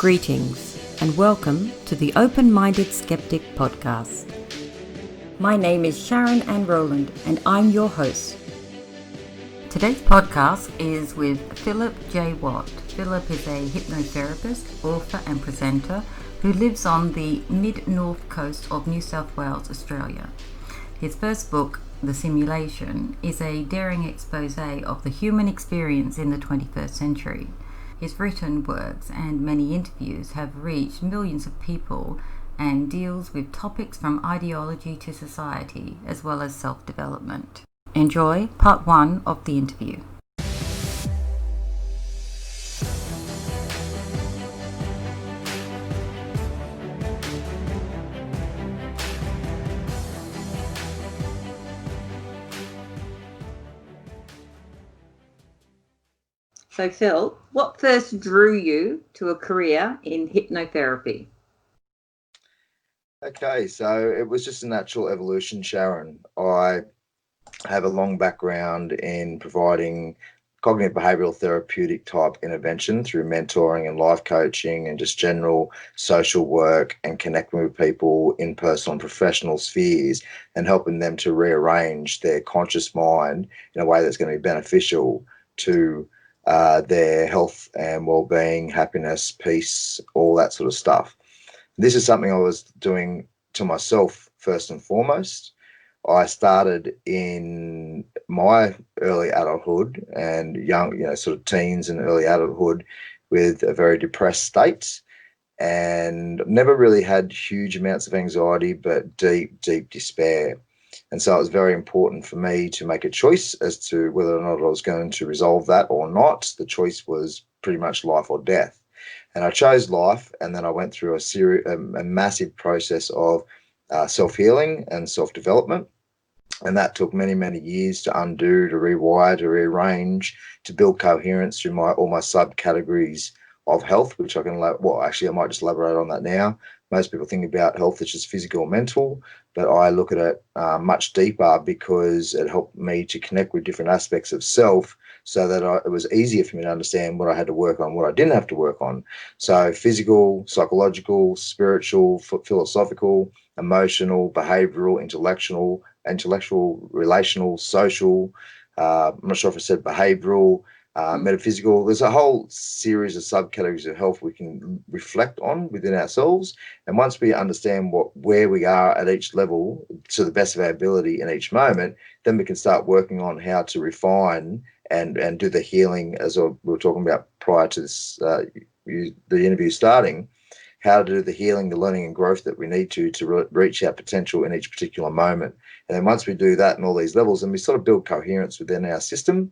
Greetings and welcome to the Open-Minded Skeptic podcast. My name is Sharon Ann Rowland and I'm your host. Today's podcast is with Phillip J. Watt. Phillip is a hypnotherapist, author and presenter who lives on the mid-north coast of New South Wales, Australia. His first book, The Simulation, is a daring expose of the human experience in the 21st century. His written works and many interviews have reached millions of people and deals with topics from ideology to society, as well as self-development. Enjoy part 1 of the interview. So Phil, what first drew you to a career in hypnotherapy? Okay, so it was just a natural evolution, Sharon. I have a long background in providing cognitive behavioral therapeutic type intervention through mentoring and life coaching and just general social work and connecting with people in personal and professional spheres and helping them to rearrange their conscious mind in a way that's going to be beneficial to their health and well-being, happiness, peace, all that sort of stuff. This is something I was doing to myself first and foremost. I started in my early adulthood and young, sort of teens and early adulthood with a very depressed state and never really had huge amounts of anxiety, but deep, deep despair. And so it was very important for me to make a choice as to whether or not I was going to resolve that or not. The choice was pretty much life or death. And I chose life, and then I went through a massive process of self-healing and self-development. And that took many, many years to undo, to rewire, to rearrange, to build coherence through all my subcategories of health, which I might just elaborate on that now. Most people think about health as just physical or mental, but I look at it much deeper because it helped me to connect with different aspects of self so that it was easier for me to understand what I had to work on, what I didn't have to work on. So physical, psychological, spiritual, philosophical, emotional, behavioral, intellectual, relational, social, I'm not sure if I said behavioral, metaphysical. There's a whole series of subcategories of health we can reflect on within ourselves. And once we understand where we are at each level to the best of our ability in each moment, then we can start working on how to refine and do the healing, as we were talking about prior to this, the interview starting, how to do the healing, the learning and growth that we need to reach our potential in each particular moment. And then once we do that in all these levels, then we sort of build coherence within our system.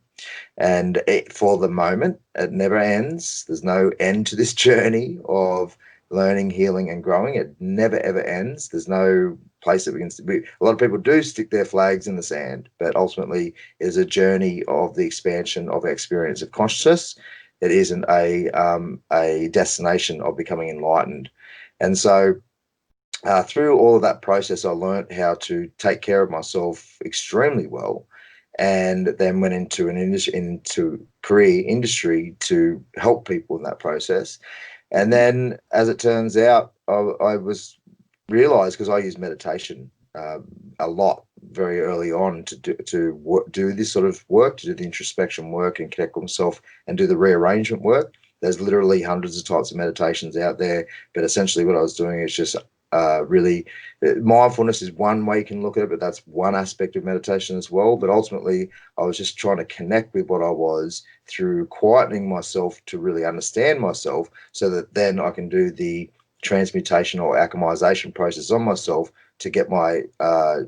And for the moment, it never ends. There's no end to this journey of learning, healing, and growing. It never, ever ends. There's no place that we can. A lot of people do stick their flags in the sand, but ultimately it is a journey of the expansion of our experience of consciousness. It isn't a destination of becoming enlightened. And so through all of that process, I learned how to take care of myself extremely well, and then went into into career industry to help people in that process. And then, as it turns out, I was realized, because I use meditation a lot very early on to do this sort of work, to do the introspection work and connect with myself and do the rearrangement work. There's literally hundreds of types of meditations out there, but essentially what I was doing is just really, mindfulness is one way you can look at it, but that's one aspect of meditation as well. But ultimately, I was just trying to connect with what I was through quietening myself to really understand myself, so that then I can do the transmutation or alchemization process on myself to get my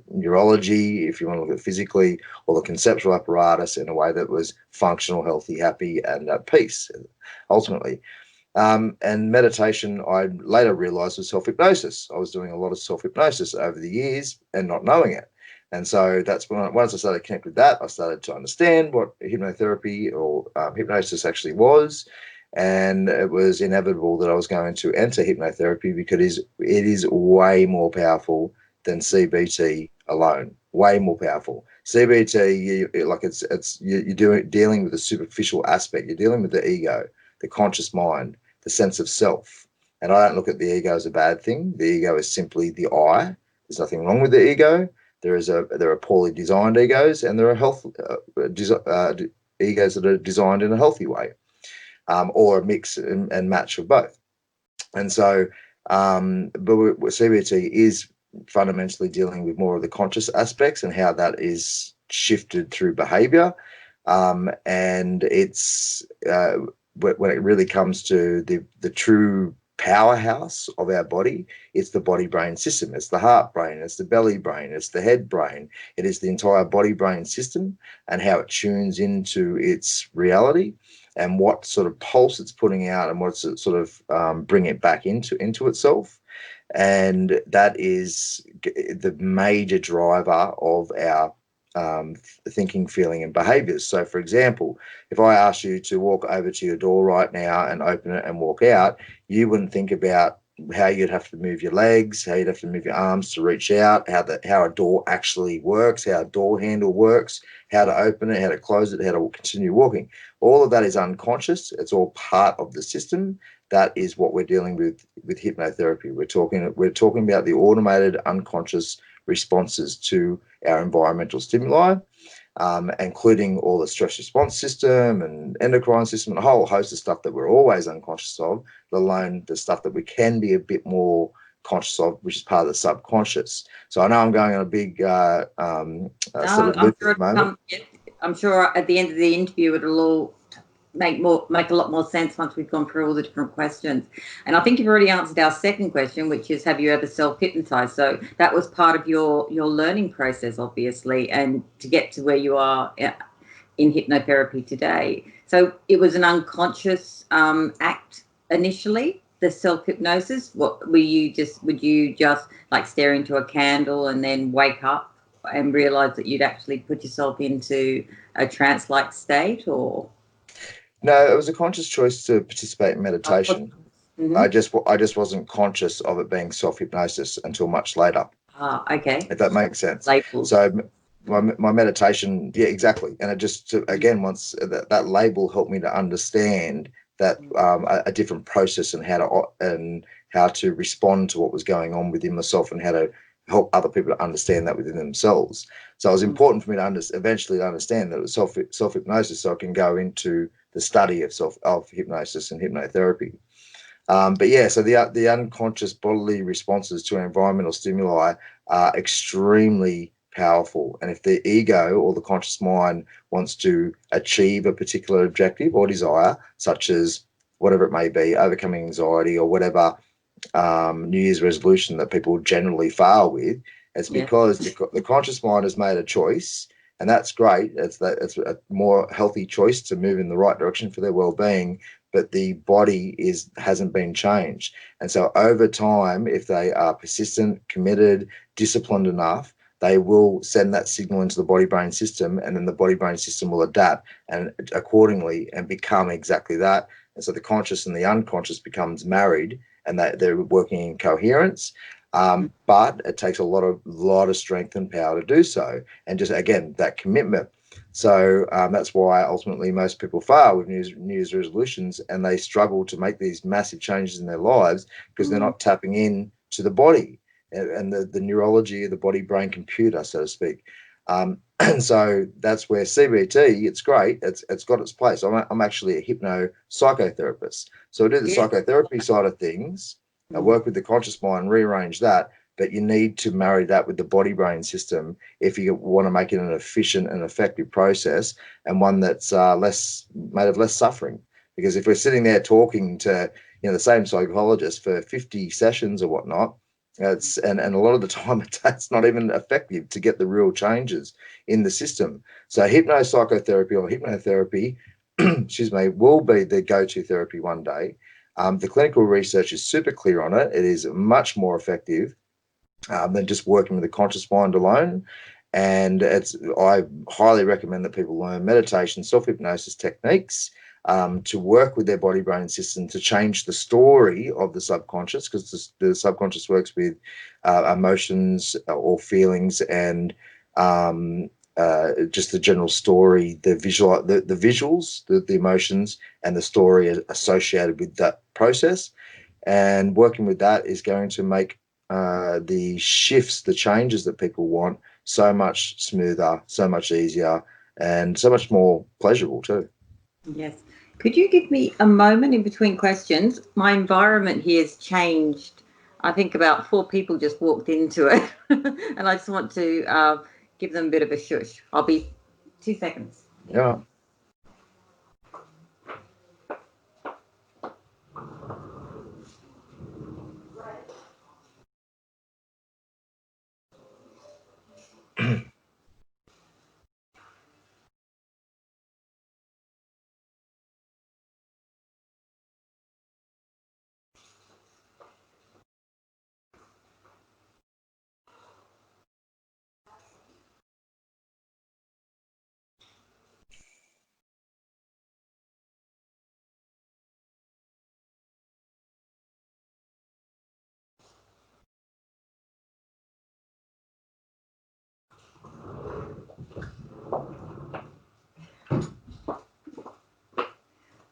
neurology, if you want to look at it physically, or the conceptual apparatus in a way that was functional, healthy, happy, and at peace, ultimately. And meditation, I later realized, was self-hypnosis. I was doing a lot of self-hypnosis over the years and not knowing it. And so that's when, once I started to connect with that, I started to understand what hypnotherapy or hypnosis actually was. And it was inevitable that I was going to enter hypnotherapy because it is way more powerful than CBT alone. Way more powerful. CBT, you're dealing with a superficial aspect. You're dealing with the ego, the conscious mind, the sense of self. And I don't look at the ego as a bad thing. The ego is simply the I. There's nothing wrong with the ego. There are poorly designed egos, and there are egos that are designed in a healthy way, or a mix and match of both. And so, CBT is fundamentally dealing with more of the conscious aspects and how that is shifted through behavior. And it's when it really comes to the true powerhouse of our body, it's the body brain system. It's the heart brain, it's the belly brain, it's the head brain. It is the entire body brain system and how it tunes into its reality and what sort of pulse it's putting out and what's it sort of bring it back into itself. And that is the major driver of our thinking, feeling, and behaviors. So, for example, if I asked you to walk over to your door right now and open it and walk out, you wouldn't think about how you'd have to move your legs, how you'd have to move your arms to reach out, how a door actually works, how a door handle works, how to open it, how to close it, how to continue walking. All of that is unconscious. It's all part of the system. That is what we're dealing with hypnotherapy. We're talking about the automated unconscious responses to our environmental stimuli, including all the stress response system and endocrine system and a whole host of stuff that we're always unconscious of, let alone the stuff that we can be a bit more conscious of, which is part of the subconscious. So I know I'm going on a big sort of loop at the moment. I'm sure at the end of the interview it'll all make a lot more sense once we've gone through all the different questions. And I think you've already answered our second question, which is, have you ever self-hypnotized? So that was part of your learning process, obviously, and to get to where you are in hypnotherapy today. So it was an unconscious act initially, the self-hypnosis. Would you just like stare into a candle and then wake up and realize that you'd actually put yourself into a trance-like state, or? No, it was a conscious choice to participate in meditation. Mm-hmm. I just wasn't conscious of it being self-hypnosis until much later. Okay. If that makes sense. Label. So my meditation, yeah, exactly. And it just, again, once that label helped me to understand that a different process and how to respond to what was going on within myself and how to help other people to understand that within themselves. So it was important for me to eventually understand that it was self-hypnosis, so I can go into the study of hypnosis and hypnotherapy. But yeah, so the unconscious bodily responses to environmental stimuli are extremely powerful. And if the ego or the conscious mind wants to achieve a particular objective or desire, such as whatever it may be, overcoming anxiety or whatever New Year's resolution that people generally fail with, it's because the conscious mind has made a choice, and that's great. It's a more healthy choice to move in the right direction for their well-being, but the body hasn't been changed. And so over time, if they are persistent, committed, disciplined enough, they will send that signal into the body-brain system, and then the body-brain system will adapt and accordingly and become exactly that. And so the conscious and the unconscious becomes married, and they're working in coherence. But it takes a lot of strength and power to do so, and just again that commitment. So that's why ultimately most people fail with New Year's resolutions, and they struggle to make these massive changes in their lives because they're not tapping in to the body and the neurology of the body-brain computer, so to speak. And so that's where CBT, it's great. It's got its place. I'm actually a hypno-psychotherapist. So I do the psychotherapy side of things. I work with the conscious mind, rearrange that. But you need to marry that with the body-brain system if you want to make it an efficient and effective process, and one that's made of less suffering. Because if we're sitting there talking to the same psychologist for 50 sessions or whatnot, and a lot of the time it's not even effective to get the real changes in the system. So hypnopsychotherapy or hypnotherapy, excuse me, will be the go-to therapy one day. The clinical research is super clear on it. It is much more effective than just working with the conscious mind alone. And I highly recommend that people learn meditation, self-hypnosis techniques to work with their body-brain system to change the story of the subconscious, because the subconscious works with emotions or feelings and just the general story, the visuals, the emotions, and the story associated with that process. And working with that is going to make the shifts, the changes that people want so much smoother, so much easier, and so much more pleasurable too. Yes. Could you give me a moment in between questions? My environment here has changed. I think about four people just walked into it, and I just want to give them a bit of a shush. I'll be 2 seconds. Yeah.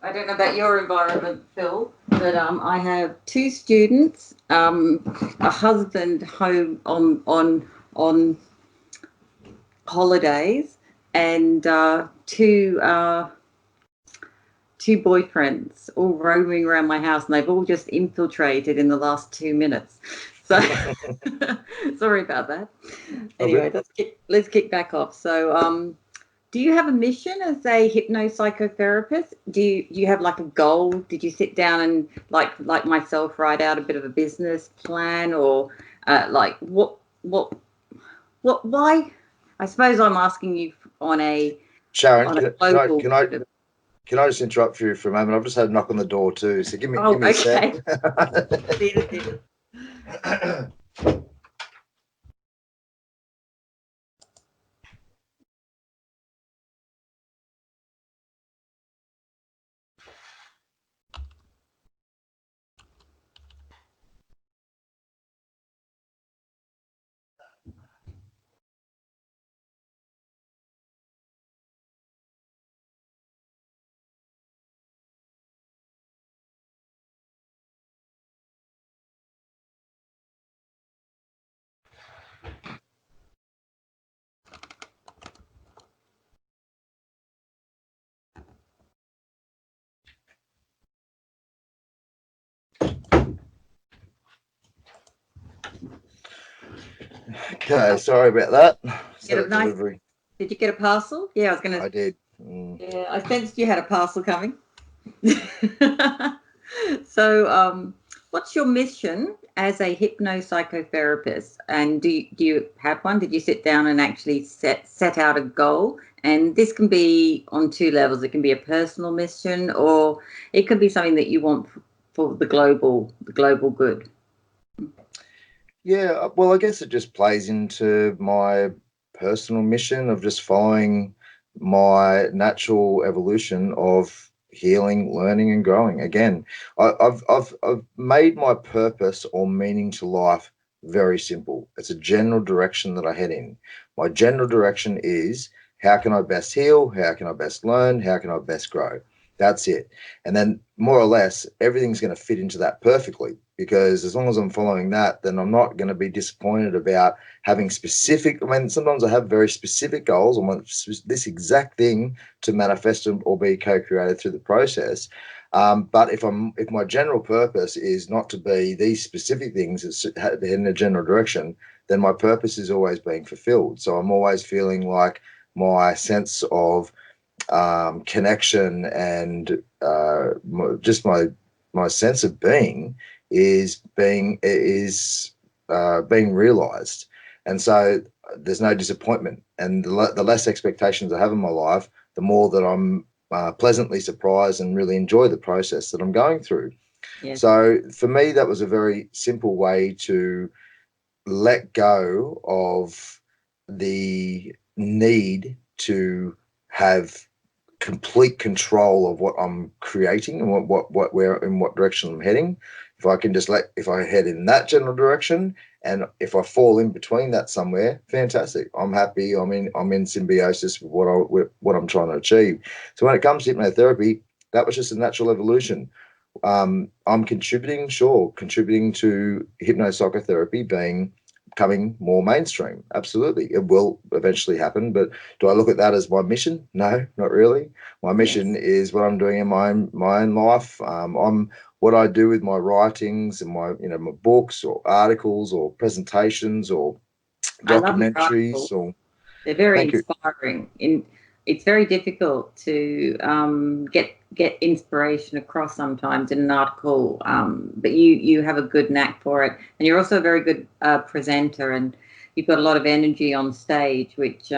I don't know about your environment, Phil, but I have two students, a husband home on holidays, and two boyfriends all roaming around my house, and they've all just infiltrated in the last 2 minutes. So sorry about that. Anyway, let's kick back off. So, do you have a mission as a hypnopsychotherapist? Do you have like a goal? Did you sit down and like myself write out a bit of a business plan, or like what why? I suppose I'm asking you on a Sharon, on a can, can I global can I sort of. can I just interrupt you for a moment? I've just had a knock on the door too, so give Oh, me a sec. okay. See you. Okay, sorry about that. Get Set a up nice. delivery. Did you get a parcel? Yeah, I was gonna. I did. Mm. Yeah, I sensed you had a parcel coming. So, what's your mission as a hypnopsychotherapist? And do you have one? Did you sit down and actually set out a goal? And this can be on two levels. It can be a personal mission, or it could be something that you want for the global good. Yeah, well, I guess it just plays into my personal mission of just following my natural evolution of healing, learning, and growing. Again, I've made my purpose or meaning to life very simple. It's a general direction that I head in. My general direction is how can I best heal? How can I best learn? How can I best grow? That's it. And then more or less everything's going to fit into that perfectly, because as long as I'm following that, then I'm not going to be disappointed about having specific. I mean, sometimes I have very specific goals. I want this exact thing to manifest or be co-created through the process. But if my general purpose is not to be these specific things that head in a general direction, then my purpose is always being fulfilled. So I'm always feeling like my sense of connection and just my sense of being is being realized. And so there's no disappointment, and the less expectations I have in my life, the more that I'm pleasantly surprised and really enjoy the process that I'm going through. Yes. So for me, that was a very simple way to let go of the need to have complete control of what I'm creating and what where in what direction I'm heading. If I can just if I head in that general direction, and if I fall in between that somewhere, fantastic. I'm happy. I'm in symbiosis with what I'm trying to achieve. So when it comes to hypnotherapy, that was just a natural evolution. I'm contributing to hypnosocotherapy becoming more mainstream. Absolutely. It will eventually happen, but do I look at that as my mission? No, not really. My mission Yes. is what I'm doing in my own life. I'm what I do with my writings and my books or articles or presentations or I love your articles. documentaries or They're very thank you. inspiring. It's very difficult to get inspiration across sometimes in an article, but you have a good knack for it, and you're also a very good presenter, and you've got a lot of energy on stage, which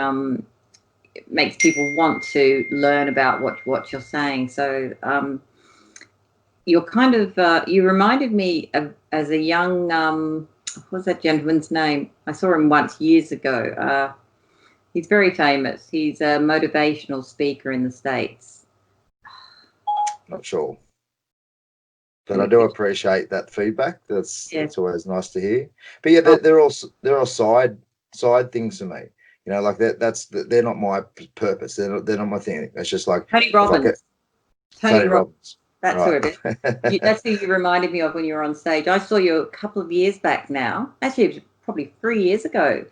makes people want to learn about what you're saying. So you're kind of you reminded me of as a young what was that gentleman's name? I saw him once years ago. He's very famous. He's a motivational speaker in the States. Not sure. Let But I me do picture. appreciate that feedback. Yes. That's always nice to hear. But yeah, Oh, they're all side things for me. Like they're not my purpose. They're not my thing. It's just like Tony if I get Robbins. Tony Tony Robbins. Robbins, That's who right? it is. That's who you reminded me of when you were on stage. I saw you a couple of years back now. Actually, it was probably 3 years ago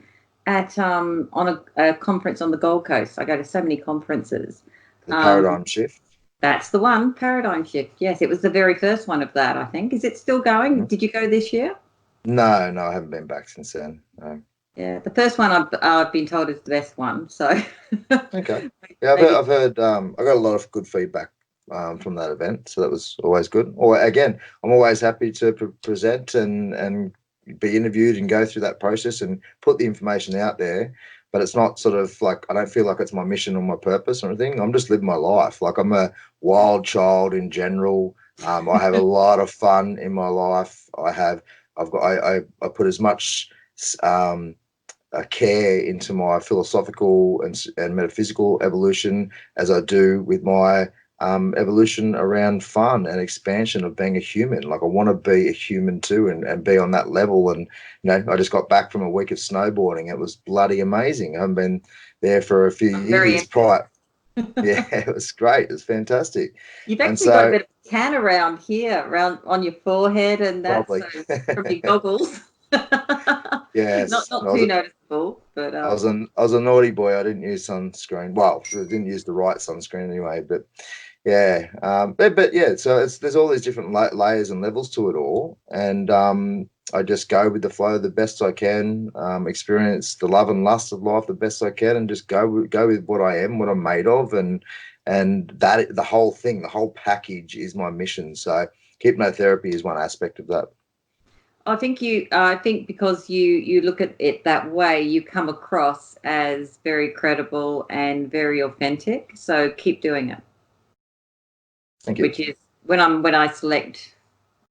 at on a conference on the Gold Coast. I go to so many conferences. The Um, paradigm shift. that's the one, Paradigm Shift. Yes, it was the very first one of that, I think. Is it still going? Mhm. Did you go this year? No, I haven't been back since then. No. Yeah, the first one I've been told is the best one. So Okay. Yeah, maybe. I've heard. I got a lot of good feedback from that event, so that was always good. Or again, I'm always happy to present and be interviewed and go through that process and put the information out there. But it's not sort of like I don't feel like it's my mission or my purpose or anything. I'm just living my life. Like I'm a wild child in general. I have a lot of fun in my life. I put as much um, care into my philosophical and metaphysical evolution as I do with my evolution around fun and expansion of being a human. Like I want to be a human too and be on that level. And, I just got back from a week of snowboarding. It was bloody amazing. I haven't been there for a few I'm very years envious. prior. Yeah, it was great. It was fantastic. You've And actually got a so bit of tan around here, around on your forehead, and that so probably, from your goggles. not yes, not too noticeable, but I was a naughty boy. I didn't use sunscreen. Well, I didn't use the right sunscreen anyway. But yeah, but yeah. So there's all these different layers and levels to it all, and I just go with the flow the best I can. Experience the love and lust of life the best I can, and just go with what I am, what I'm made of, and that the whole thing, the whole package is my mission. So hypnotherapy is one aspect of that. I think because you look at it that way, you come across as very credible and very authentic. So keep doing it. Thank you. Which is when I select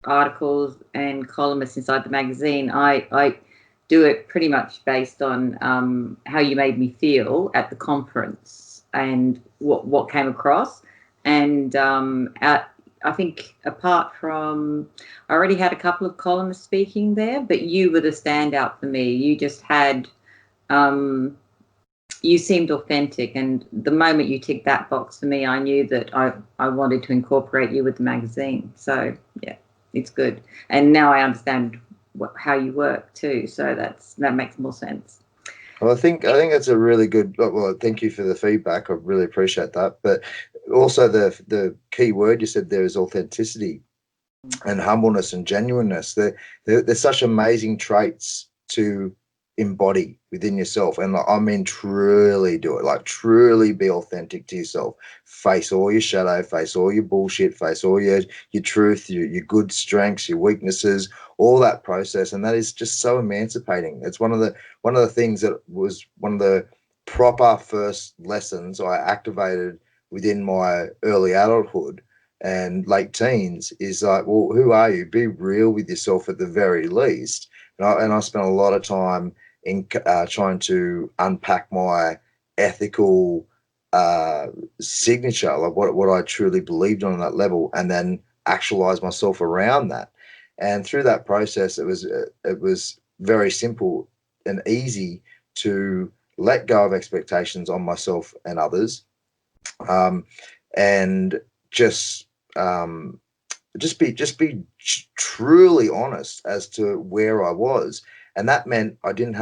articles and columnists inside the magazine, I do it pretty much based on how you made me feel at the conference and what came across. And I think apart from, I already had a couple of columnists speaking there, but you were the standout for me. You just had, you seemed authentic, and the moment you ticked that box for me, I knew that I wanted to incorporate you with the magazine. So yeah, it's good, and now I understand how you work too. So that makes more sense. Well, I think that's a really good. Well, thank you for the feedback. I really appreciate that. But also the key word you said there is authenticity and humbleness and genuineness. They're such amazing traits to embody within yourself. And like, I mean, truly do it. Like, truly be authentic to yourself. Face all your shadow, face all your bullshit, face all your truth, your good strengths, your weaknesses, all that process. And that is just so emancipating. It's one of the things that was one of the proper first lessons I activated within my early adulthood and late teens is like, well, who are you? Be real with yourself at the very least. And I spent a lot of time in trying to unpack my ethical signature, like what I truly believed on that level, and then actualize myself around that. And through that process, it was very simple and easy to let go of expectations on myself and others, um, and just um, truly honest as to where I was. And that meant I didn't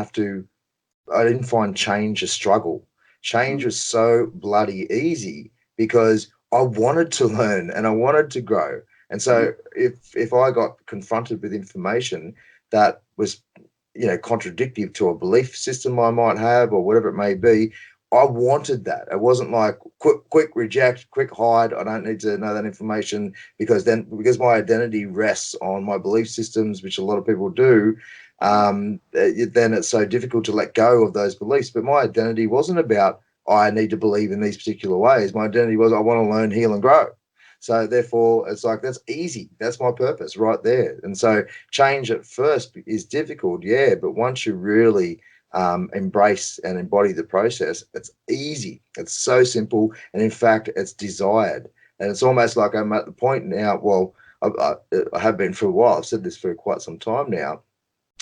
find change a struggle. Change was so bloody easy because I wanted to learn and I wanted to grow. And so if I got confronted with information that was, contradictive to a belief system I might have or whatever it may be, I wanted that. It wasn't like quick reject, quick hide. I don't need to know that information because my identity rests on my belief systems, which a lot of people do. Then it's so difficult to let go of those beliefs. But my identity wasn't about I need to believe in these particular ways. My identity was I want to learn, heal, and grow. So therefore, it's like that's easy. That's my purpose right there. And so change at first is difficult, yeah, but once you really embrace and embody the process, it's easy. It's so simple, and in fact, it's desired. And it's almost like I'm at the point now. Well, I have been for a while. I've said this for quite some time now,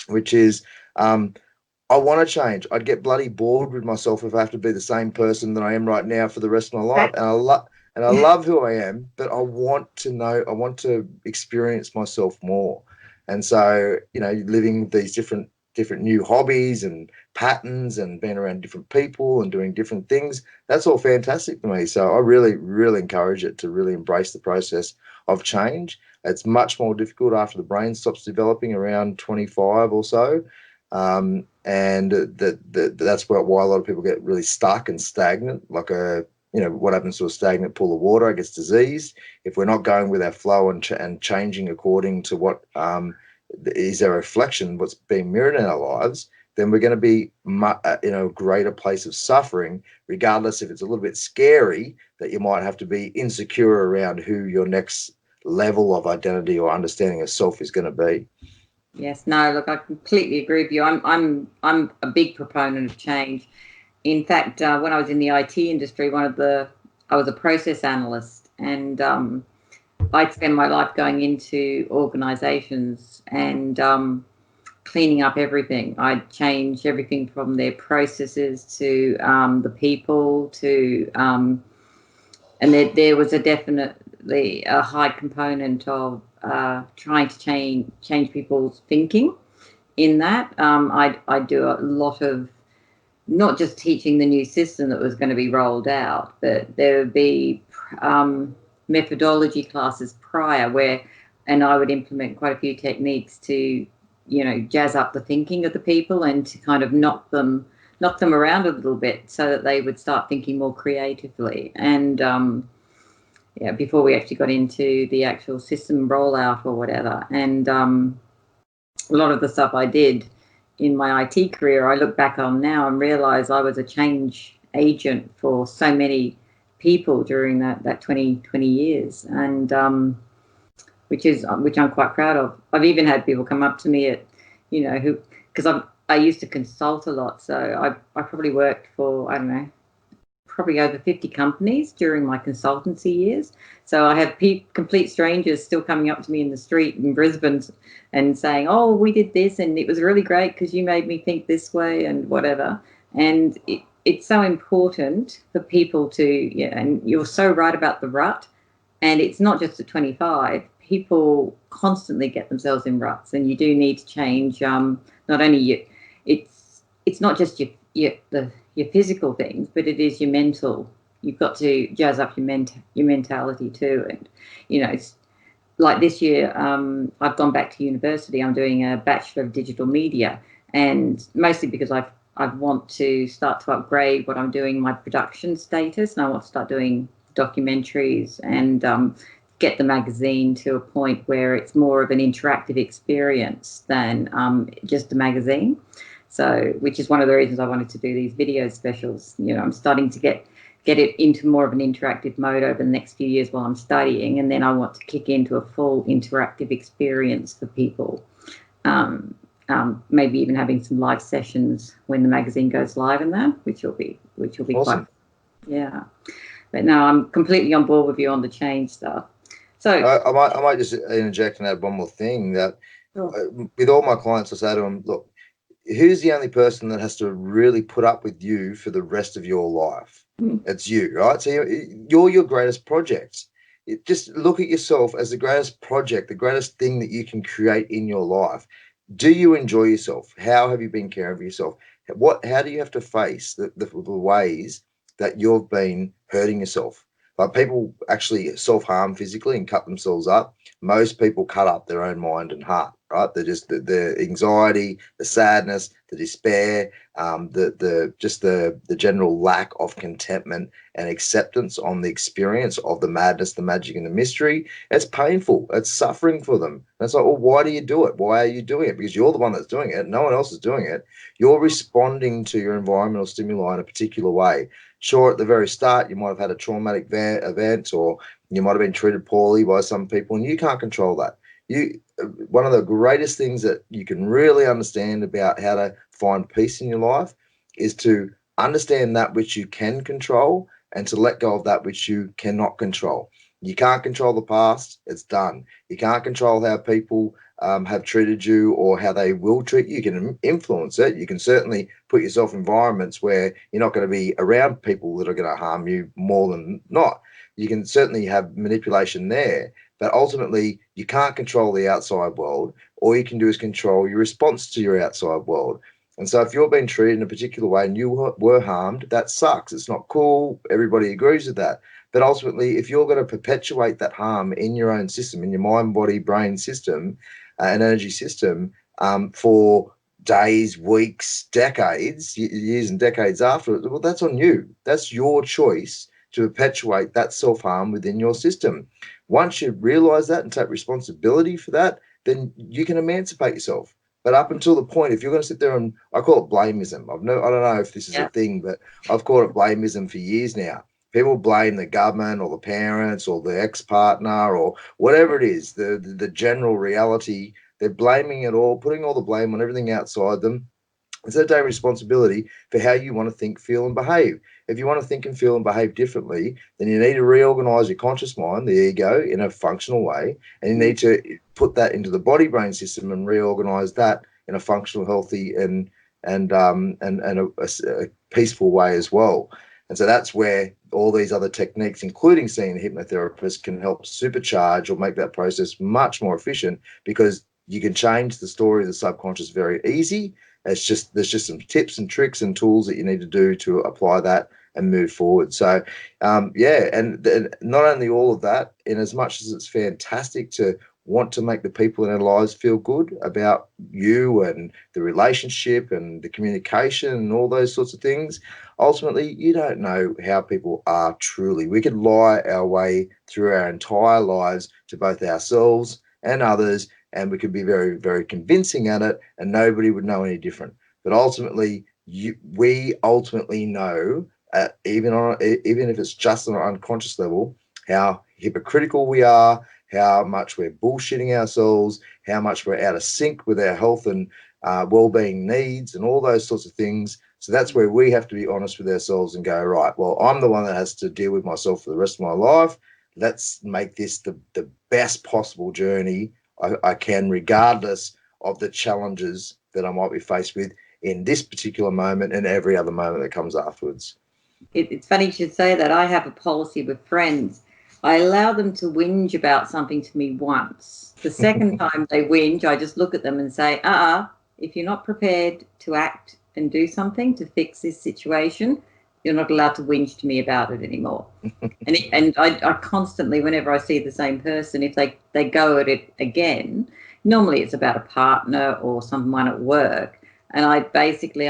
which is I want to change. I'd get bloody bored with myself if I have to be the same person that I am right now for the rest of my life. And I love who I am, but I want to know, I want to experience myself more. And so, living these different new hobbies and patterns and being around different people and doing different things, that's all fantastic to me. So I really, really encourage it to really embrace the process of change. It's much more difficult after the brain stops developing around 25 or so. And that's why a lot of people get really stuck and stagnant, like what happens to a stagnant pool of water? It gets diseased. If we're not going with our flow and changing according to what is our reflection, what's being mirrored in our lives, then we're going to be in a greater place of suffering, regardless if it's a little bit scary that you might have to be insecure around who your next level of identity or understanding of self is going to be. Yes, no, look, I completely agree with you. I'm a big proponent of change. In fact, when I was in the IT industry, I was a process analyst, and I'd spend my life going into organizations and cleaning up everything. I'd change everything from their processes to the people to, and there was definitely a high component of trying to change people's thinking. In that, I do a lot of not just teaching the new system that was going to be rolled out, but there would be methodology classes prior and I would implement quite a few techniques to, jazz up the thinking of the people and to kind of knock them around a little bit so that they would start thinking more creatively. And before we actually got into the actual system rollout or whatever. And a lot of the stuff I did in my IT career, I look back on now and realize I was a change agent for so many people during that 20 years. And which I'm quite proud of. I've even had people come up to me because I used to consult a lot. So I probably worked for, I don't know, probably over 50 companies during my consultancy years. So I have complete strangers still coming up to me in the street in Brisbane and saying, oh, we did this and it was really great because you made me think this way and whatever. And it's so important for people to, and you're so right about the rut. And it's not just at 25. People constantly get themselves in ruts, and you do need to change. Not only it's not just your physical things, but it is your mental. You've got to jazz up your mentality too. And it's like this year, I've gone back to university. I'm doing a Bachelor of Digital Media, and mostly because I want to start to upgrade what I'm doing, my production status, and I want to start doing documentaries and get the magazine to a point where it's more of an interactive experience than just a magazine. So, which is one of the reasons I wanted to do these video specials. I'm starting to get it into more of an interactive mode over the next few years while I'm studying, and then I want to kick into a full interactive experience for people. Maybe even having some live sessions when the magazine goes live and that, which will be awesome. quite, yeah. But no, I'm completely on board with you on the change stuff. So I might just interject and add one more thing that with all my clients, I say to them, look, who's the only person that has to really put up with you for the rest of your life? It's you, right? So you're your greatest project. just look at yourself as the greatest project, the greatest thing that you can create in your life. Do you enjoy yourself? How have you been caring for yourself? How do you have to face the ways that you've been hurting yourself? Like, people actually self-harm physically and cut themselves up. Most people cut up their own mind and heart, right? They're just the anxiety, the sadness, the despair, the general lack of contentment and acceptance on the experience of the madness, the magic, and the mystery. It's painful. It's suffering for them. And it's like, well, why do you do it? Why are you doing it? Because you're the one that's doing it. No one else is doing it. You're responding to your environmental stimuli in a particular way. Sure, at the very start, you might have had a traumatic event, or you might have been treated poorly by some people, and you can't control that. One of the greatest things that you can really understand about how to find peace in your life is to understand that which you can control and to let go of that which you cannot control. You can't control the past. It's done. You can't control how people have treated you or how they will treat you. You can influence it. You can certainly put yourself in environments where you're not going to be around people that are going to harm you more than not. You can certainly have manipulation there, but ultimately you can't control the outside world. All you can do is control your response to your outside world. And so if you're being treated in a particular way and you were harmed, that sucks. It's not cool. Everybody agrees with that. But ultimately, if you're going to perpetuate that harm in your own system, in your mind, body, brain system, and energy system, for days, weeks, decades, years and decades after it, well, that's on you. That's your choice to perpetuate that self-harm within your system. Once you realize that and take responsibility for that, then you can emancipate yourself. But up until the point, if you're going to sit there and, I call it blameism. I don't know if this is a thing, but I've called it blameism for years now. People blame the government or the parents or the ex-partner or whatever it is, the general reality. They're blaming it all, putting all the blame on everything outside them, instead of taking responsibility for how you want to think, feel, and behave. If you want to think and feel and behave differently, then you need to reorganize your conscious mind, the ego, in a functional way, and you need to put that into the body brain system and reorganize that in a functional, healthy, and a peaceful way as well. And so that's where all these other techniques, including seeing a hypnotherapist, can help supercharge or make that process much more efficient, because you can change the story of the subconscious very easy. There's just some tips and tricks and tools that you need to do to apply that and move forward. So, and not only all of that, in as much as it's fantastic to want to make the people in our lives feel good about you and the relationship and the communication and all those sorts of things, ultimately, you don't know how people are truly. We could lie our way through our entire lives to both ourselves and others, and we could be very, very convincing at it, and nobody would know any different. But ultimately, we ultimately know, even if it's just on an unconscious level, how hypocritical we are, how much we're bullshitting ourselves, how much we're out of sync with our health and well-being needs, and all those sorts of things. So that's where we have to be honest with ourselves and go, right, well, I'm the one that has to deal with myself for the rest of my life. Let's make this the best possible journey I can, regardless of the challenges that I might be faced with in this particular moment and every other moment that comes afterwards. It's funny you should say that. I have a policy with friends. I allow them to whinge about something to me once. The second time they whinge, I just look at them and say, if you're not prepared to act and do something to fix this situation, you're not allowed to whinge to me about it anymore. and I constantly, whenever I see the same person, if they go at it again, normally it's about a partner or someone at work, and I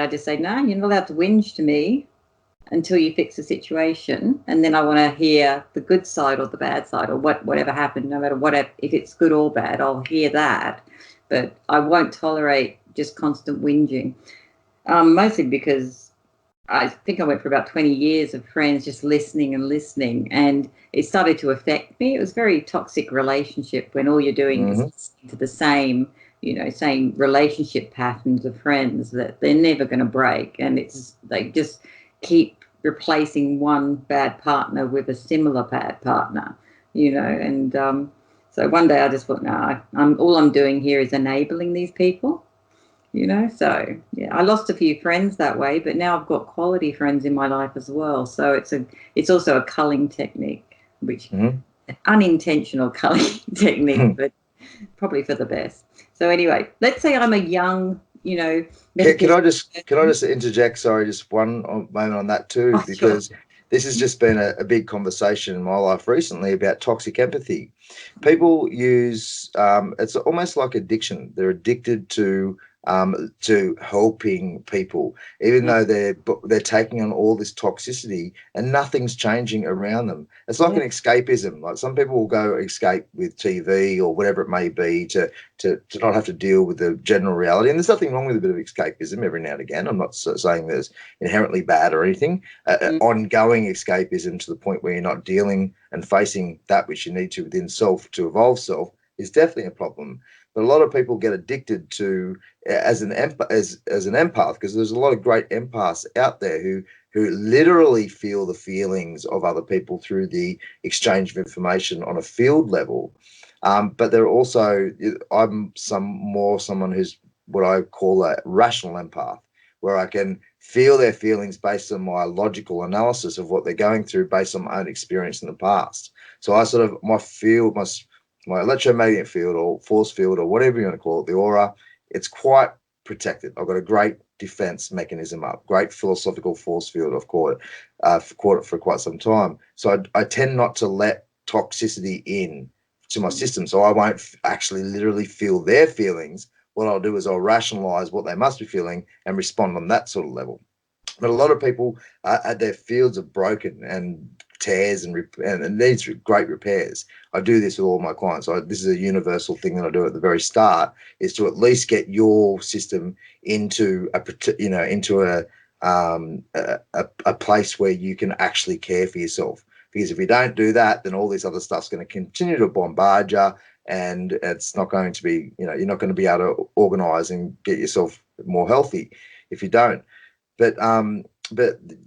just say, no, you're not allowed to whinge to me until you fix the situation. And then I want to hear the good side or the bad side, or whatever happened, no matter if it's good or bad, I'll hear that. But I won't tolerate just constant whinging, mostly because I think I went for about 20 years of friends just listening, and it started to affect me. It was a very toxic relationship when all you're doing is listening to the same relationship patterns of friends that they're never going to break, and they just keep replacing one bad partner with a similar bad partner, and so one day I just thought, no, all I'm doing here is enabling these people. So yeah, I lost a few friends that way, but now I've got quality friends in my life as well. So it's also a culling technique, which unintentional culling technique, but probably for the best. So anyway, let's say I'm a young, Can I metaphysical just interject? Sorry, just one moment on that too, Oh, sure. because this has just been a big conversation in my life recently about toxic empathy. People use it's almost like addiction. They're addicted to helping people, even though they're taking on all this toxicity and nothing's changing around them. It's like Yeah. an escapism. Like some people will go escape with TV or whatever it may be to not have to deal with the general reality. And there's nothing wrong with a bit of escapism every now and again. I'm not saying there's inherently bad or anything. Ongoing escapism to the point where you're not dealing and facing that which you need to within self to evolve self is definitely a problem. But a lot of people get addicted to as an empath, because there's a lot of great empaths out there who literally feel the feelings of other people through the exchange of information on a field level. But they're also, I'm someone who's what I call a rational empath, where I can feel their feelings based on my logical analysis of what they're going through based on my own experience in the past. So I sort of, my electromagnetic field or force field or whatever you want to call it, the aura, it's quite protected. I've got a great defense mechanism up, great philosophical force field. I've caught it for quite some time. So I tend not to let toxicity in to my system. So I won't actually literally feel their feelings. What I'll do is I'll rationalize what they must be feeling and respond on that sort of level. But a lot of people, their fields are broken and tears and it needs great repairs. I do this with all my clients. This is a universal thing that I do at the very start, is to at least get your system into a place where you can actually care for yourself. Because if you don't do that, then all this other stuff's going to continue to bombard you, and it's not going to be, you're not going to be able to organize and get yourself more healthy if you don't. But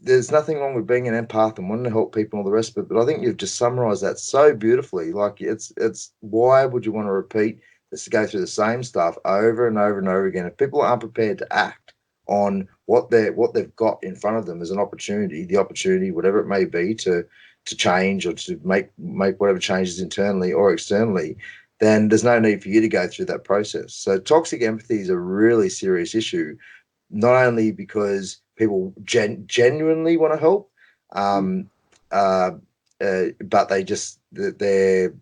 there's nothing wrong with being an empath and wanting to help people and all the rest of it. But I think you've just summarized that so beautifully. Like it's why would you want to repeat this, go through the same stuff over and over and over again? If people aren't prepared to act on what they've got in front of them as an opportunity, the opportunity, whatever it may be, to change or to make whatever changes internally or externally, then there's no need for you to go through that process. So toxic empathy is a really serious issue, not only because people genuinely want to help, but they're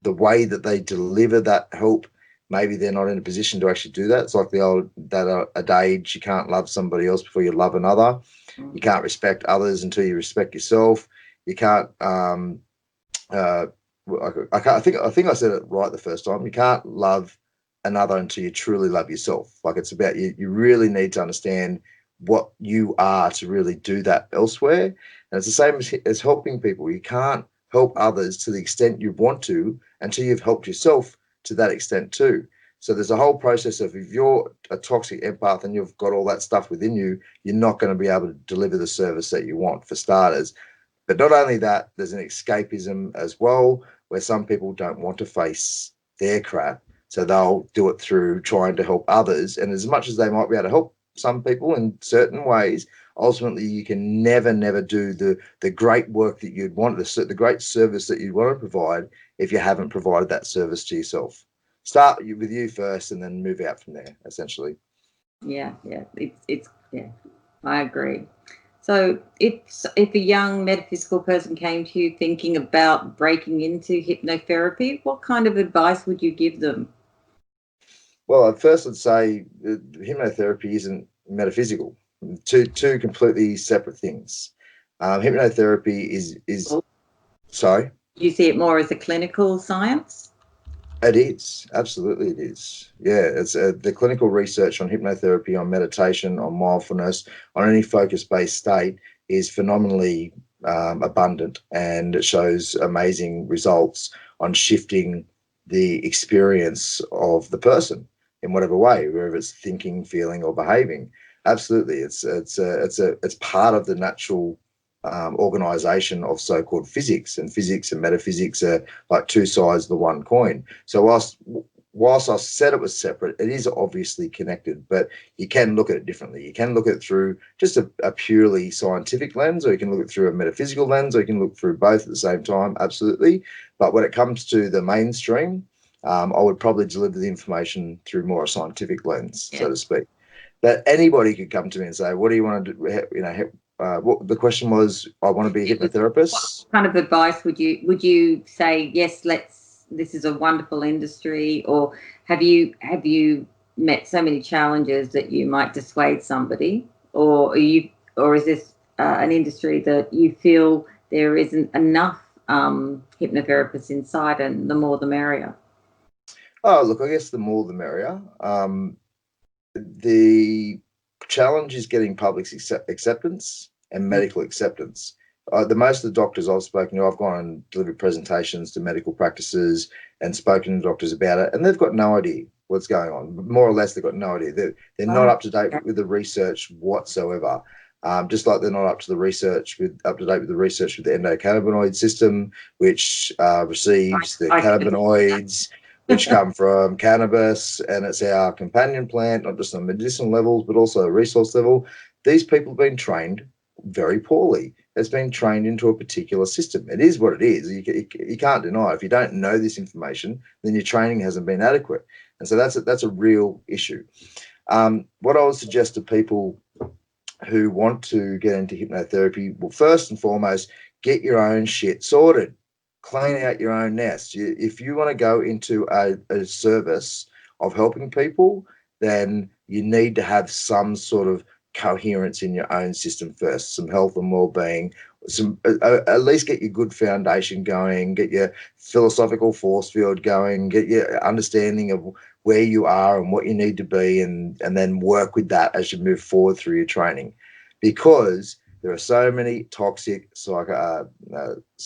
the way that they deliver that help, maybe they're not in a position to actually do that. It's like the old adage: you can't love somebody else before you love another. You can't respect others until you respect yourself. You can't. I think I said it right the first time. You can't love another until you truly love yourself. Like it's about you. You really need to understand what you are to really do that elsewhere. And it's the same as helping people. You can't help others to the extent you want to until you've helped yourself to that extent too. So there's a whole process of, if you're a toxic empath and you've got all that stuff within you, you're not going to be able to deliver the service that you want, for starters. But not only that, there's an escapism as well, where some people don't want to face their crap. So they'll do it through trying to help others. And as much as they might be able to help some people in certain ways, ultimately you can never do the great work that you'd want, the great service that you'd want to provide, if you haven't provided that service to yourself. Start with you first and then move out from there, essentially. Yeah, it's yeah, I agree. So if a young metaphysical person came to you thinking about breaking into hypnotherapy, what kind of advice would you give them? Well, at first I'd say hypnotherapy isn't metaphysical. Two completely separate things. Hypnotherapy is Or sorry. do you see it more as a clinical science? It is. Absolutely, it is. Yeah, it's the clinical research on hypnotherapy, on meditation, on mindfulness, on any focus-based state is phenomenally abundant, and it shows amazing results on shifting the experience of the person in whatever way, whether it's thinking, feeling, or behaving. Absolutely, it's part of the natural organization of so-called physics, and physics and metaphysics are like two sides of the one coin. So whilst whilst I said it was separate, it is obviously connected, but you can look at it differently. You can look at it through just a purely scientific lens, or you can look at it through a metaphysical lens, or you can look through both at the same time, absolutely. But when it comes to the mainstream, I would probably deliver the information through more a scientific lens, so to speak. But anybody could come to me and say, what do you want to do? What the question was, I want to be a hypnotherapist. What kind of advice would you say, yes, this is a wonderful industry, or have you met so many challenges that you might dissuade somebody, or is this an industry that you feel there isn't enough hypnotherapists inside, and the more the merrier? Oh, look, I guess the more the merrier. The challenge is getting public acceptance and medical acceptance. The most of the doctors I've spoken to, I've gone and delivered presentations to medical practices and spoken to doctors about it, and they've got no idea what's going on. More or less, they've got no idea. They're not up to date with the research whatsoever. Just like they're not up to date with the research with the endocannabinoid system, which receives the cannabinoids which come from cannabis, and it's our companion plant, not just on medicinal levels, but also a resource level. These people have been trained very poorly. It's been trained into a particular system. It is what it is. You can't deny it. If you don't know this information, then your training hasn't been adequate. And so that's a real issue. What I would suggest to people who want to get into hypnotherapy, well, first and foremost, get your own shit sorted. Clean out your own nest. If you want to go into a service of helping people, then you need to have some sort of coherence in your own system first, some health and well-being, at least get your good foundation going, get your philosophical force field going, get your understanding of where you are and what you need to be, and then work with that as you move forward through your training. Because there are so many toxic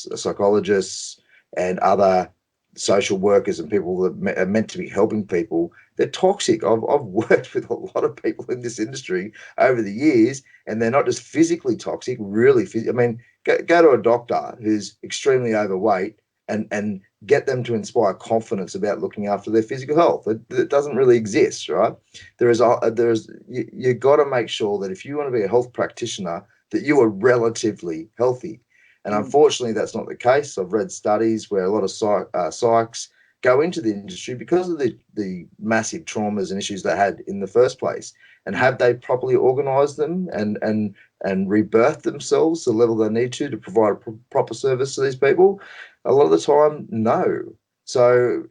psychologists and other social workers and people that are meant to be helping people. They're toxic. I've worked with a lot of people in this industry over the years, and they're not just physically toxic, really. I mean, go to a doctor who's extremely overweight and get them to inspire confidence about looking after their physical health. It doesn't really exist, right? You got to make sure that if you want to be a health practitioner, that you are relatively healthy. And unfortunately, that's not the case. I've read studies where a lot of psychs go into the industry because of the massive traumas and issues they had in the first place. And have they properly organised them and rebirthed themselves to the level they need to provide a proper service to these people? A lot of the time, no. So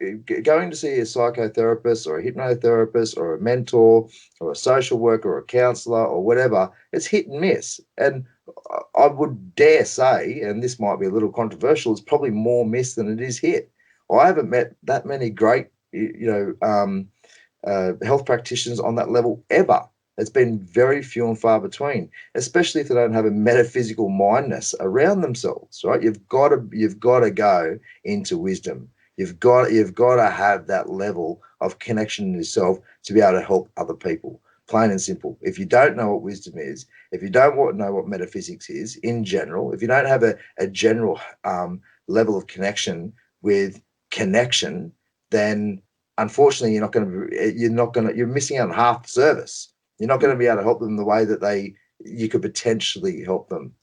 going to see a psychotherapist or a hypnotherapist or a mentor or a social worker or a counsellor or whatever, it's hit and miss. And I would dare say, and this might be a little controversial, it's probably more miss than it is hit. I haven't met that many great, health practitioners on that level ever. It's been very few and far between, especially if they don't have a metaphysical mindness around themselves. Right? You've got to go into wisdom. You've got to have that level of connection in yourself to be able to help other people. Plain and simple. If you don't know what wisdom is, if you don't know what metaphysics is in general, if you don't have a general level of connection with connection, then unfortunately you're missing out on half the service. You're not going to be able to help them the way that you could potentially help them.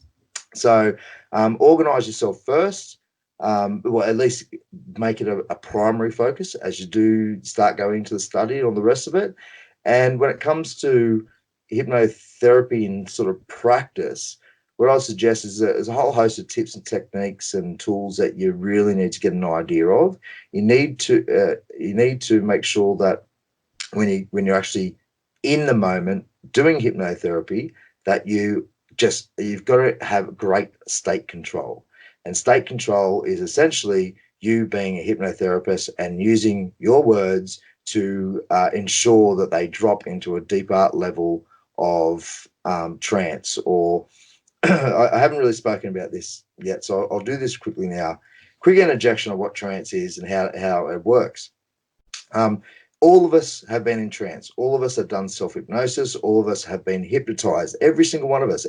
So organize yourself first. Well, at least make it a primary focus as you do start going into the study and all the rest of it. And when it comes to hypnotherapy and sort of practice, what I suggest is there's a whole host of tips and techniques and tools that you really need to get an idea of. You need to make sure that when you're actually in the moment doing hypnotherapy, that you've got to have great state control. And state control is essentially you being a hypnotherapist and using your words to ensure that they drop into a deeper level of trance. Or I haven't really spoken about this yet, so I'll do this quickly now. Quick interjection of what trance is and how it works. All of us have been in trance. All of us have done self-hypnosis. All of us have been hypnotized. Every single one of us.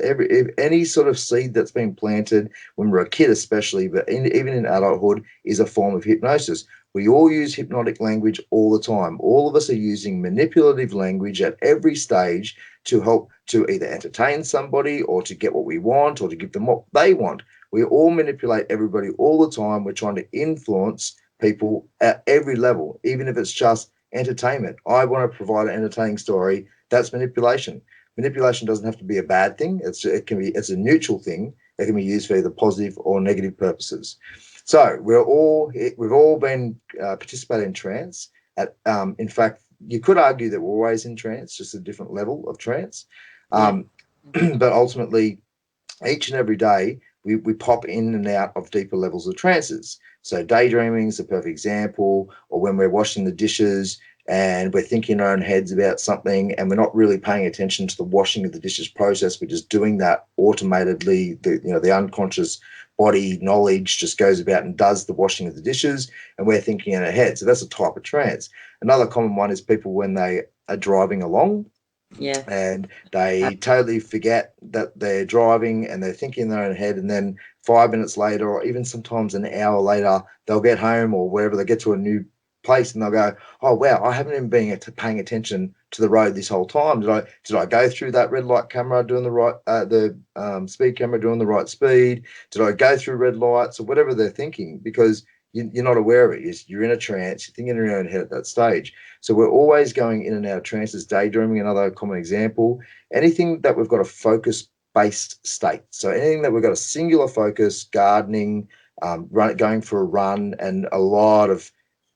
Any sort of seed that's been planted when we're a kid especially, but even in adulthood, is a form of hypnosis. We all use hypnotic language all the time. All of us are using manipulative language at every stage to help to either entertain somebody or to get what we want or to give them what they want. We all manipulate everybody all the time. We're trying to influence people at every level, even if it's just entertainment. I want to provide an entertaining story. That's manipulation. Manipulation doesn't have to be a bad thing. It's a neutral thing that can be used for either positive or negative purposes. So we've all been participating in trance. In fact, you could argue that we're always in trance, just a different level of trance. Yeah. But ultimately, each and every day, we pop in and out of deeper levels of trances. So daydreaming is a perfect example, or when we're washing the dishes and we're thinking in our own heads about something and we're not really paying attention to the washing of the dishes process. We're just doing that automatedly. The unconscious body knowledge just goes about and does the washing of the dishes, and we're thinking in our head. So that's a type of trance. Another common one is people when they are driving along. Yeah. And they totally forget that they're driving and they're thinking in their own head. And then 5 minutes later, or even sometimes an hour later, they'll get home or wherever, they get to a new place and they'll go, oh, wow, I haven't even been paying attention to the road this whole time. Did I go through that red light camera doing the right, speed camera doing the right speed? Did I go through red lights or whatever they're thinking? Because you're not aware of it. You're in a trance. You're thinking in your own head at that stage. So we're always going in and out of trances. Daydreaming, another common example. Anything that we've got a focus-based state. So anything that we've got a singular focus, gardening, going for a run, and a lot of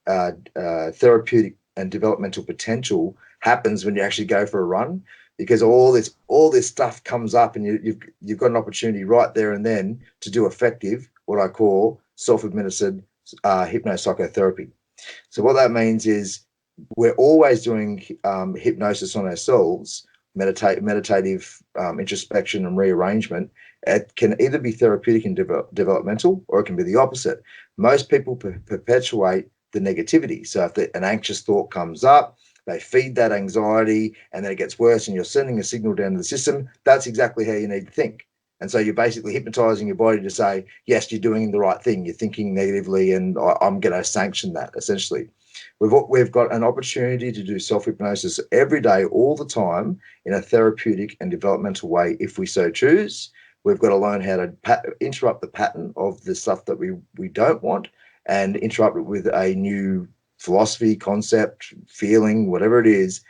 therapeutic and developmental potential happens when you actually go for a run, because all this stuff comes up, and you've got an opportunity right there and then to do effective, what I call self-administered hypnosocotherapy. So what that means is we're always doing hypnosis on ourselves, meditative introspection and rearrangement. It can either be therapeutic and developmental, or it can be the opposite. Most people perpetuate the negativity. So if an anxious thought comes up, they feed that anxiety, and then it gets worse, and you're sending a signal down to the system. That's exactly how you need to think. And so you're basically hypnotizing your body to say, yes, you're doing the right thing. You're thinking negatively, and I'm going to sanction that, essentially. We've got an opportunity to do self-hypnosis every day, all the time, in a therapeutic and developmental way, if we so choose. We've got to learn how to interrupt the pattern of the stuff that we don't want, and interrupt it with a new philosophy, concept, feeling, whatever it is,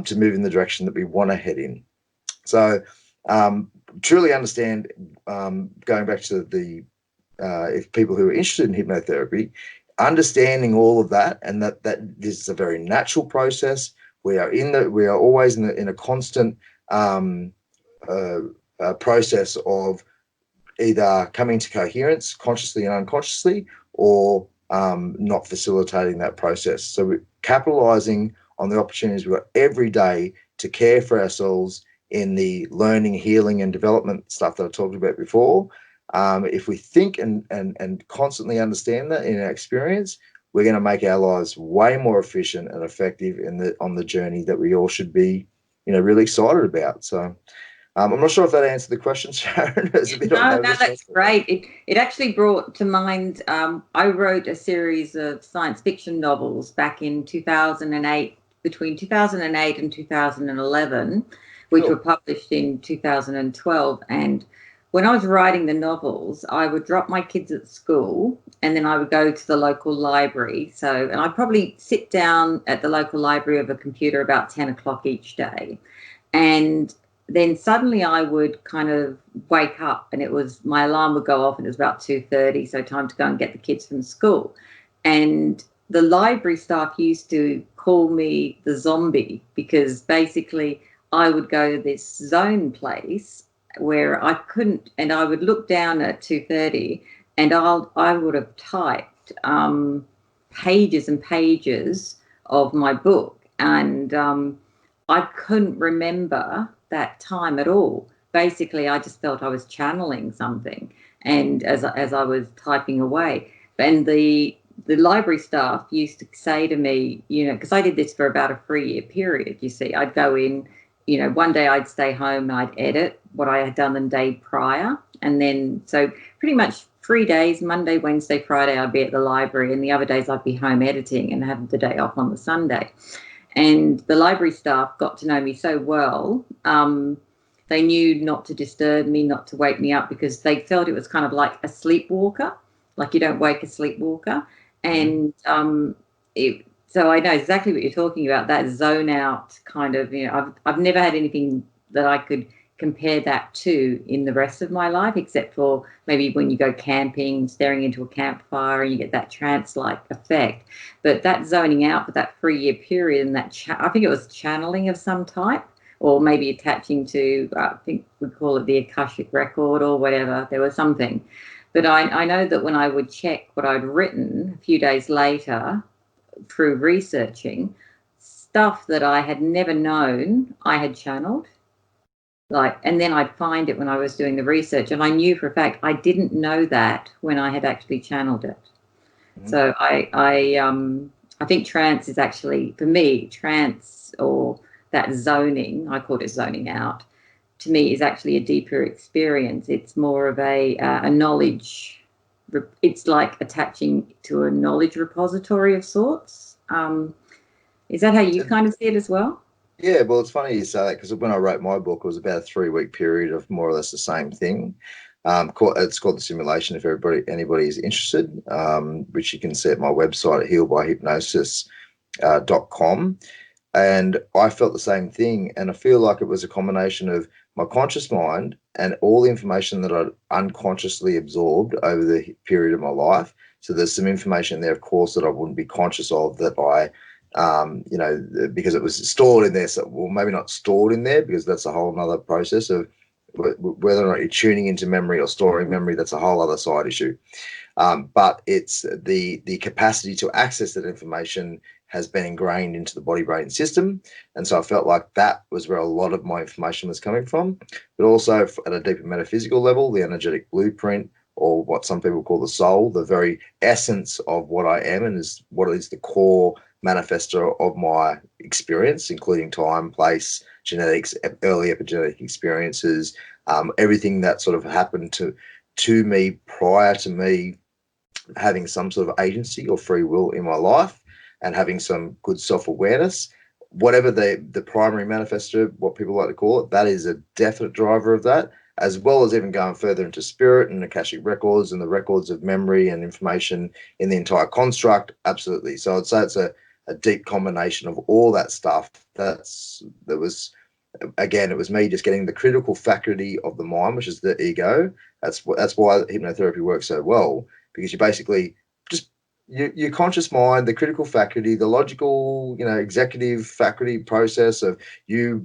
to move in the direction that we want to head in. So truly understand, going back to the if people who are interested in hypnotherapy, understanding all of that, and that this is a very natural process. We are always in a constant process of either coming to coherence consciously and unconsciously, or not facilitating that process. So we're capitalizing on the opportunities we've got every day to care for ourselves in the learning, healing, and development stuff that I talked about before. If we think and constantly understand that in our experience, we're going to make our lives way more efficient and effective on the journey that we all should be, really excited about. So I'm not sure if that answered the question, Sharon. No, that's great. It actually brought to mind, I wrote a series of science fiction novels back in 2008, between 2008 and 2011, which were published in 2012. And when I was writing the novels, I would drop my kids at school, and then I would go to the local library. And I'd probably sit down at the local library of a computer about 10 o'clock each day. And then suddenly I would kind of wake up, and my alarm would go off, and it was about 2:30, so time to go and get the kids from school. And the library staff used to call me the zombie, because basically I would go to this zone place where I couldn't, and I would look down at 2:30, and I would have typed pages and pages of my book, and I couldn't remember that time at all. Basically, I just felt I was channeling something, and as I was typing away, and the library staff used to say to me, because I did this for about a 3-year period. You see, I'd go in, one day I'd stay home and I'd edit what I had done the day prior, and then so pretty much 3 days, Monday, Wednesday, Friday, I'd be at the library, and the other days I'd be home editing and have the day off on the Sunday. And the library staff got to know me so well. They knew not to disturb me, not to wake me up, because they felt it was kind of like a sleepwalker, like you don't wake a sleepwalker. And so I know exactly what you're talking about, that zone out kind of, I've never had anything that I could compare that to in the rest of my life, except for maybe when you go camping, staring into a campfire, and you get that trance-like effect. But that zoning out for that 3-year period, and that I think it was channeling of some type, or maybe attaching to, I think we call it the Akashic record or whatever. There was something. But I know that when I would check what I'd written a few days later through researching, stuff that I had never known I had channeled. And then I'd find it when I was doing the research, and I knew for a fact I didn't know that when I had actually channeled it. So I think trance is actually, for me, trance, or that zoning, I call it zoning out, to me is actually a deeper experience. It's more of a knowledge. It's like attaching to a knowledge repository of sorts. Is that how you kind of see it as well? Yeah, well, it's funny you say that, because when I wrote my book, it was about a 3-week period of more or less the same thing. It's called The Simulation, if anybody is interested, which you can see at my website at healbyhypnosis.com. And I felt the same thing, and I feel like it was a combination of my conscious mind and all the information that I'd unconsciously absorbed over the period of my life. So there's some information there, of course, that I wouldn't be conscious of, that I because it was stored in there. So, well, maybe not stored in there, because that's a whole other process of whether or not you're tuning into memory or storing memory. That's a whole other side issue. But it's the capacity to access that information has been ingrained into the body-brain system. And so I felt like that was where a lot of my information was coming from. But also at a deeper metaphysical level, the energetic blueprint, or what some people call the soul, the very essence of what I am, and is what is the core manifesto of my experience, including time, place, genetics, early epigenetic experiences, everything that sort of happened to me prior to me having some sort of agency or free will in my life, and having some good self-awareness. Whatever the primary manifesto, what people like to call it, that is a definite driver of that, as well as even going further into spirit and Akashic records and the records of memory and information in the entire construct. Absolutely. So I'd say it's a deep combination of all that stuff. It was me just getting the critical faculty of the mind, which is the ego. That's why hypnotherapy works so well, because you basically just your conscious mind, the critical faculty, the logical, executive faculty process of you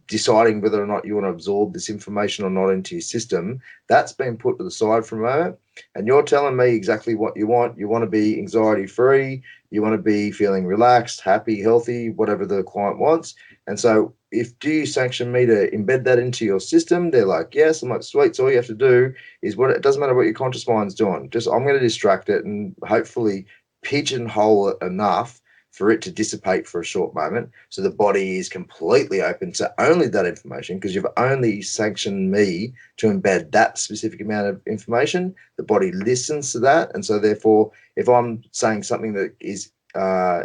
deciding whether or not you want to absorb this information or not into your system, that's been put to the side for a moment. And you're telling me exactly what you want. You want to be anxiety free. You want to be feeling relaxed, happy, healthy, whatever the client wants. And so do you sanction me to embed that into your system? They're like, yes. I'm like, sweet. So all you have to do is it doesn't matter what your conscious mind's doing. Just, I'm going to distract it and hopefully pigeonhole it enough for it to dissipate for a short moment. So the body is completely open to only that information, because you've only sanctioned me to embed that specific amount of information. The body listens to that. And so therefore, if I'm saying something that is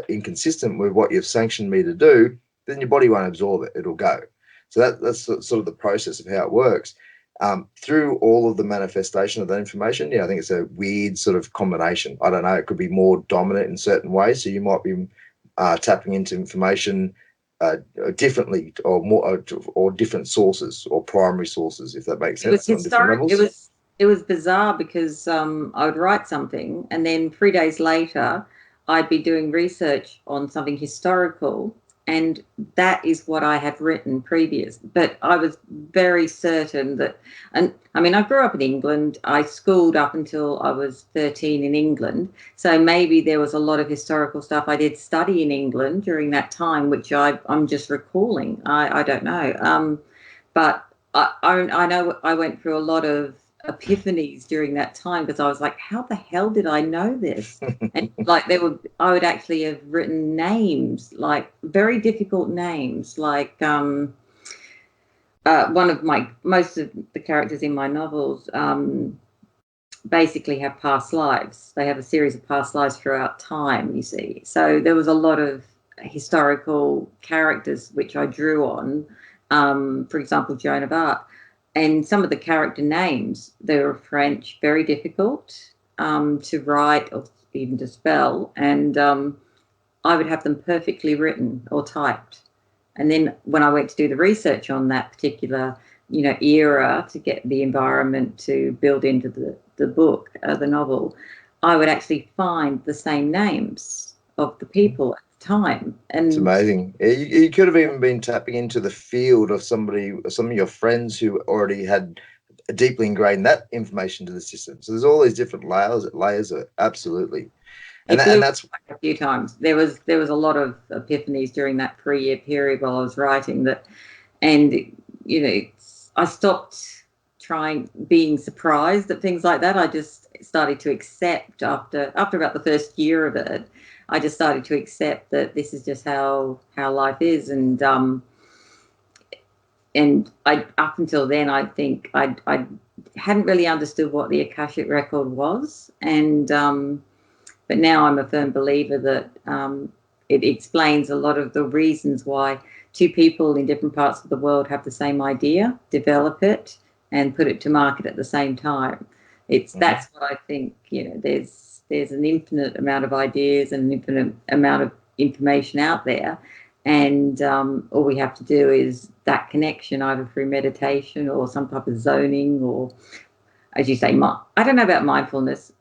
inconsistent with what you've sanctioned me to do, then your body won't absorb it. It'll go. So that's sort of the process of how it works. Through all of the manifestation of that information, I think it's a weird sort of combination. I don't know. It could be more dominant in certain ways. So you might be tapping into information differently, or more, or different sources, or primary sources, if that makes sense. It was historic. It was bizarre, because I would write something, and then 3 days later, I'd be doing research on something historical, and that is what I had written previous. But I was very certain that, and I mean, I grew up in England. I schooled up until I was 13 in England. So maybe there was a lot of historical stuff I did study in England during that time, which I'm just recalling. I don't know. But I know I went through a lot of epiphanies during that time, because I was like, how the hell did I know this? And like I would actually have written names, like very difficult names, like one of most of the characters in my novels, basically have past lives. They have a series of past lives throughout time, you see. So there was a lot of historical characters which I drew on, for example, Joan of Arc. And some of the character names, they were French, very difficult to write or even to spell. And I would have them perfectly written or typed. And then when I went to do the research on that particular, era to get the environment to build into the book, the novel, I would actually find the same names of the people at the time. It's And amazing. You could have even been tapping into the field of some of your friends who already had deeply ingrained that information to the system. So there's all these different layers of absolutely. And it that, and blew that's a few times. There was a lot of epiphanies during that 3-year period while I was writing that, and I stopped trying being surprised at things like that. I just started to accept after about the first year of it. I just started to accept that this is just how life is, and I up until then I think I hadn't really understood what the Akashic record was, and but now I'm a firm believer that it explains a lot of the reasons why two people in different parts of the world have the same idea, develop it, and put it to market at the same time. That's what I think. There's an infinite amount of ideas and an infinite amount of information out there, and all we have to do is that connection, either through meditation or some type of zoning, or, as you say, I don't know about mindfulness.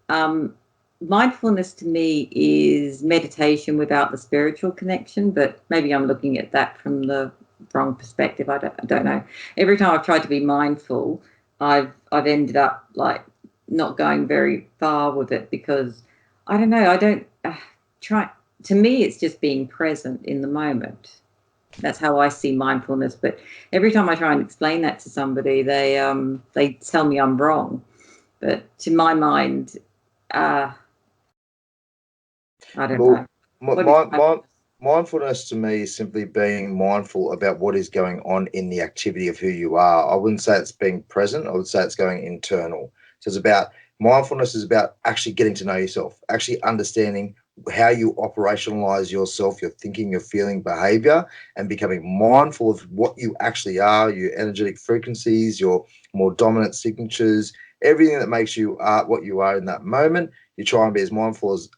Mindfulness to me is meditation without the spiritual connection, but maybe I'm looking at that from the wrong perspective. I don't know. Every time I've tried to be mindful, I've ended up like not going very far with it, because I don't know. I don't try. To me, it's just being present in the moment. That's how I see mindfulness. But every time I try and explain that to somebody, they tell me I'm wrong. But to my mind, I don't well, know. What is mindfulness to me is simply being mindful about what is going on in the activity of who you are. I wouldn't say it's being present. I would say it's going internal. So it's about mindfulness is about actually getting to know yourself, actually understanding how you operationalize yourself, your thinking, your feeling, behavior, and becoming mindful of what you actually are, your energetic frequencies, your more dominant signatures, everything that makes you what you are in that moment. You try and be as mindful as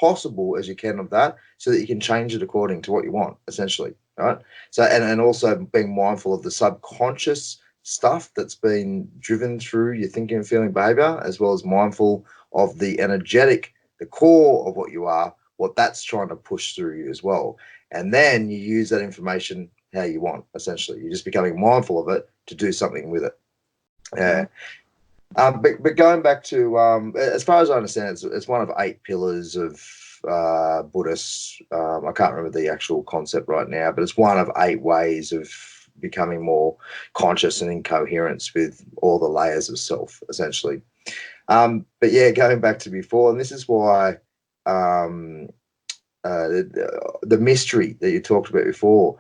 possible as you can of that, so that you can change it according to what you want, essentially, right? So and also being mindful of the subconscious stuff that's been driven through your thinking and feeling behavior, as well as mindful of the energetic, the core of what you are, what that's trying to push through you as well. And then you use that information how you want, essentially. You're just becoming mindful of it to do something with it. Yeah. But going back to, as far as I understand, it's one of 8 pillars of Buddhist. I can't remember the actual concept right now, but it's one of 8 ways of becoming more conscious and in coherence with all the layers of self, essentially. But yeah, going back to before, and this is why the mystery that you talked about before.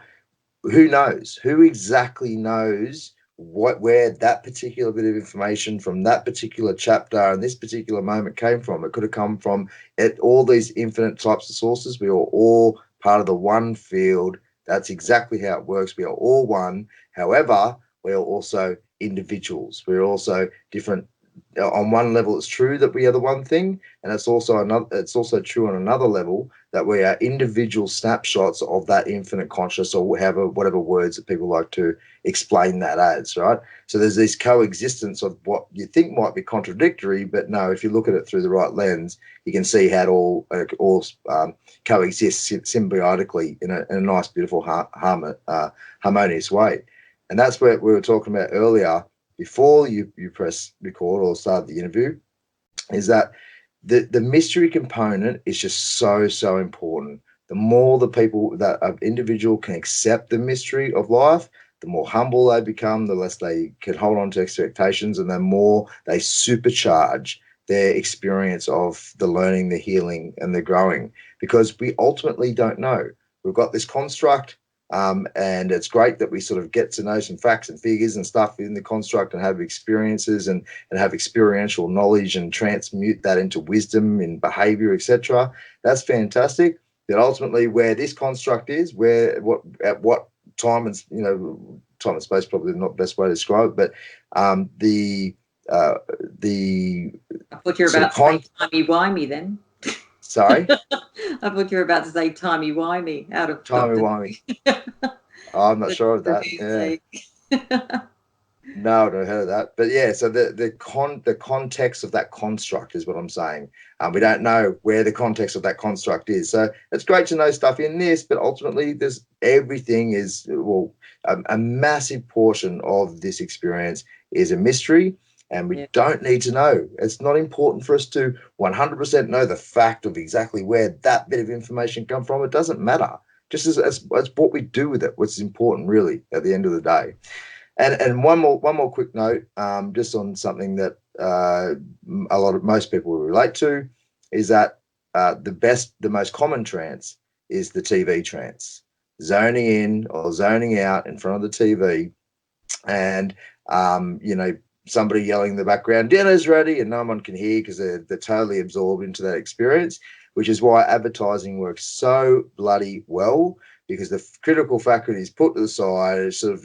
Who knows? Who exactly knows where that particular bit of information from that particular chapter and this particular moment came from? It could have come from all these infinite types of sources. We are all part of the one field. That's exactly how it works. We are all one. However, we are also individuals. We're also different. On one level, it's true that we are the one thing, and it's also true on another level that we are individual snapshots of that infinite conscious, or whatever words that people like to explain that as, right? So there's this coexistence of what you think might be contradictory, but no, if you look at it through the right lens, you can see how it all coexists symbiotically in a nice, beautiful, harmonious way. And that's what we were talking about earlier before you press record or start the interview, is that the mystery component is just so important. The more the people that an individual can accept the mystery of life, the more humble they become, the less they can hold on to expectations, and the more they supercharge their experience of the learning, the healing, and the growing, because we ultimately don't know. We've got this construct. And it's great that we sort of get to know some facts and figures and stuff in the construct and have experiences and have experiential knowledge and transmute that into wisdom in behavior, etc. That's fantastic. But ultimately, where this construct is, at what time and time and space probably not the best way to describe it, but the I thought you were about to say timey-wimey then. Sorry? I thought you were about to say timey-wimey out of Timey-wimey. I'm not sure of that. Yeah. No, I've never heard of that. But yeah, so the context of that construct is what I'm saying. We don't know where the context of that construct is. So it's great to know stuff in this, but ultimately everything is, a massive portion of this experience is a mystery, and we don't need to know. It's not important for us to 100% know the fact of exactly where that bit of information come from. It doesn't matter. Just as what we do with it, what's important really at the end of the day. And one more quick note, just on something that most people will relate to, is that the most common trance is the TV trance, zoning in or zoning out in front of the TV, and somebody yelling in the background, "Dinner's ready," and no one can hear because they're totally absorbed into that experience. Which is why advertising works so bloody well, because the critical faculty is put to the side, sort of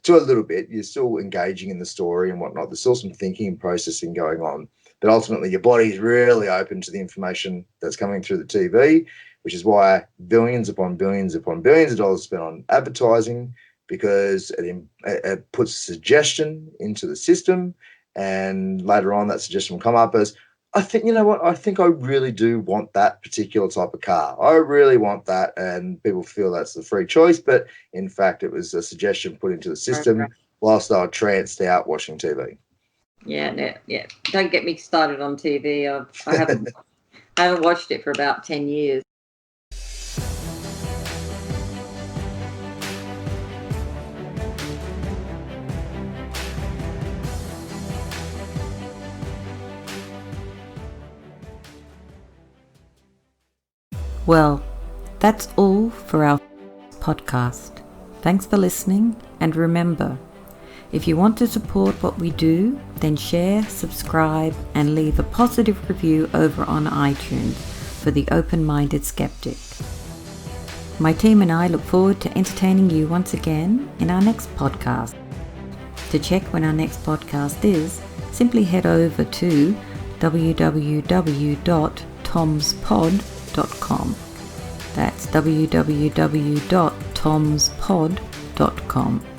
to a little bit. You're still engaging in the story and whatnot. There's still some thinking and processing going on, but ultimately your body is really open to the information that's coming through the TV, which is why billions upon billions upon billions of dollars spent on advertising, because it puts suggestion into the system, and later on that suggestion will come up as, I think, you know what, I think I really do want that particular type of car. I really want that. And people feel that's the free choice. But in fact, it was a suggestion put into the system whilst they were tranced out watching TV. Yeah. Don't get me started on TV. I haven't watched it for about 10 years. Well, that's all for our podcast. Thanks for listening, and remember, if you want to support what we do, then share, subscribe, and leave a positive review over on iTunes for the Open-Minded Skeptic. My team and I look forward to entertaining you once again in our next podcast. To check when our next podcast is, simply head over to www.tomspod.com. That's www.tomspod.com.